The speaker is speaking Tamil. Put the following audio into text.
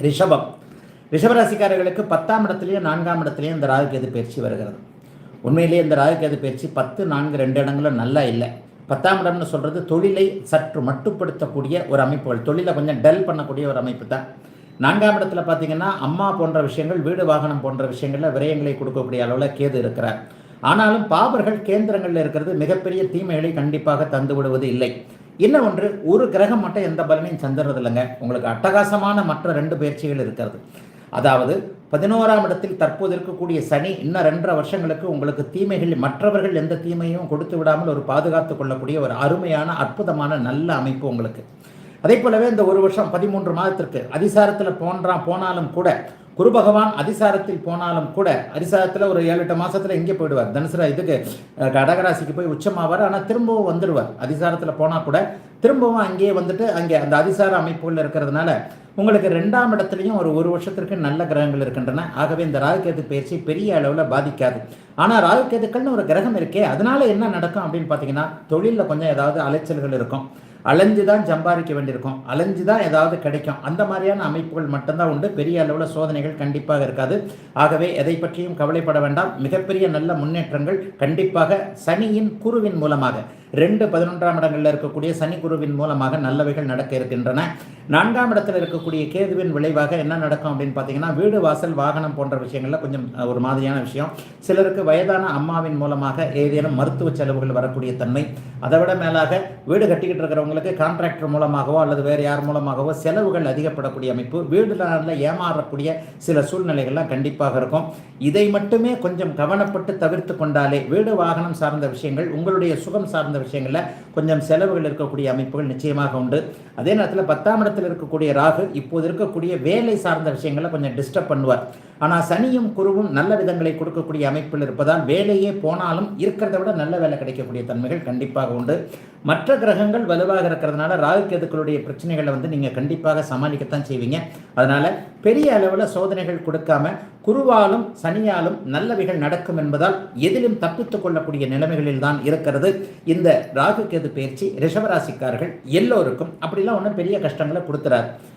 ரிஷபம். ரிஷபராசிக்காரர்களுக்கு 10ஆம் இடத்துலையும் 4ஆம் இடத்துலையும் இந்த ராகுகேது பயிற்சி வருகிறது. உண்மையிலேயே இந்த ராகுகேது பயிற்சி 10, 4 2 இடங்களும் நல்லா இல்லை. 10ஆம் இடம்னு சொல்கிறது தொழிலை சற்று மட்டுப்படுத்தக்கூடிய ஒரு அமைப்புகள், தொழிலை கொஞ்சம் டல் பண்ணக்கூடிய ஒரு அமைப்பு தான். 4ஆம் இடத்துல பார்த்தீங்கன்னா அம்மா போன்ற விஷயங்கள், வீடு வாகனம் போன்ற விஷயங்களில் விரயங்களை கொடுக்கக்கூடிய அளவில் கேது இருக்கிறார். ஆனாலும் பாபர்கள் கேந்திரங்களில் இருக்கிறது மிகப்பெரிய தீமைகளை கண்டிப்பாக தந்து விடுவது இல்லை. இன்னும் ஒன்று, ஒரு கிரகம் மட்டும் எந்த பலனையும் தந்துடுறது இல்லைங்க. உங்களுக்கு அட்டகாசமான மற்ற 2 பயிற்சிகள் இருக்கிறது. அதாவது 11ஆம் இடத்தில் தற்போது இருக்கக்கூடிய சனி இன்னும் 2.5 வருஷங்களுக்கு உங்களுக்கு தீமைகள், மற்றவர்கள் எந்த தீமையும் கொடுத்து விடாமல் ஒரு பாதுகாத்து கொள்ளக்கூடிய ஒரு அருமையான அற்புதமான நல்ல அமைப்பு உங்களுக்கு. அதே போலவே இந்த ஒரு வருஷம் 13 மாதத்திற்கு அதிசாரத்தில் போனாலும் கூட, குரு பகவான் அதிசாரத்தில் போனாலும் கூட, அதிசாரத்தில் ஒரு 7-8 மாதத்தில் எங்கே போயிடுவார், தனுசு இதுக்கு கடகராசிக்கு போய் உச்சமாவார். ஆனால் திரும்பவும் வந்துடுவார். அதிசாரத்தில் போனால் கூட திரும்பவும் அங்கேயே வந்துட்டு அங்கே அந்த அதிசார அமைப்புகள் இருக்கிறதுனால உங்களுக்கு 2ஆம் இடத்துலையும் ஒரு வருஷத்திற்கு நல்ல கிரகங்கள் இருக்கின்றன. ஆகவே இந்த ராகுகேது பயிற்சி பெரிய அளவில் பாதிக்காது. ஆனால் ராகுகேதுக்கள்னு ஒரு கிரகம் இருக்கே, அதனால என்ன நடக்கும் அப்படின்னு பார்த்தீங்கன்னா, தொழிலில் கொஞ்சம் ஏதாவது அலைச்சல்கள் இருக்கும். அலைஞ்சு தான் சம்பாதிக்க வேண்டியிருக்கும், அலைஞ்சு தான் ஏதாவது கிடைக்கும். அந்த மாதிரியான அமைப்புகள் மட்டும்தான் உண்டு. பெரிய அளவில் சோதனைகள் கண்டிப்பாக இருக்காது. ஆகவே எதை பற்றியும் கவலைப்பட வேண்டாம். மிகப்பெரிய நல்ல முன்னேற்றங்கள் கண்டிப்பாக சனியின் குருவின் மூலமாக 11ஆம் இடங்களில் இருக்கக்கூடிய சனி குருவின் மூலமாக நல்லவைகள் நடக்க இருக்கின்றன. 4ஆம் இடத்தில் இருக்கக்கூடிய கேதுவின் விளைவாக என்ன நடக்கும் அப்படின்னு பார்த்தீங்கன்னா, வீடு வாசல் வாகனம் போன்ற விஷயங்களில் கொஞ்சம் ஒரு மாதிரியான விஷயம். சிலருக்கு வயதான அம்மாவின் மூலமாக ஏதேனும் மருத்துவ செலவுகள் வரக்கூடிய தன்மை. அதை விட மேலாக வீடு கட்டிக்கிட்டு இருக்கிறவங்களுக்கு கான்ட்ராக்டர் மூலமாகவோ அல்லது வேறு யார் மூலமாகவோ செலவுகள் அதிகப்படக்கூடிய அமைப்பு, வீடுல ஏமாறக்கூடிய சில சூழ்நிலைகள்லாம் கண்டிப்பாக இருக்கும். இதை மட்டுமே கொஞ்சம் கவனப்பட்டு தவிர்த்து கொண்டாலே வீடு வாகனம் சார்ந்த விஷயங்கள், உங்களுடைய சுகம் சார்ந்த விஷயங்களில் கொஞ்சம் செலவுகள் இருக்கக்கூடிய அமைப்புகள் நிச்சயமாக உண்டு. அதே நேரத்தில் 10ஆம் இடத்தில் இருக்கக்கூடிய ராகு இப்போது இருக்கக்கூடிய வேலை சார்ந்த விஷயங்களை கொஞ்சம் டிஸ்டர்ப் பண்ணுவார். ஆனால் சனியும் குருவும் நல்ல விதங்களை கொடுக்கக்கூடிய அமைப்பில் இருப்பதால் வேலையே போனாலும் இருக்கிறத விட நல்ல வேலை கிடைக்கக்கூடிய தன்மைகள் கண்டிப்பாக உண்டு. மற்ற கிரகங்கள் வலுவாக இருக்கிறதுனால ராகு கேதுக்களுடைய பிரச்சனைகளை நீங்கள் கண்டிப்பாக சமாளிக்கத்தான் செய்வீங்க. அதனால பெரிய அளவில் சோதனைகள் கொடுக்காம குருவாலும் சனியாலும் நல்லவைகள் நடக்கும் என்பதால் எதிலும் தப்பித்துக் கொள்ளக்கூடிய நிலைமைகளில் தான் இருக்கிறது இந்த ராகு கேது பயிற்சி. ரிஷபராசிக்காரர்கள் எல்லோருக்கும் அப்படிலாம் ஒன்றும் பெரிய கஷ்டங்களை கொடுத்துறாரு.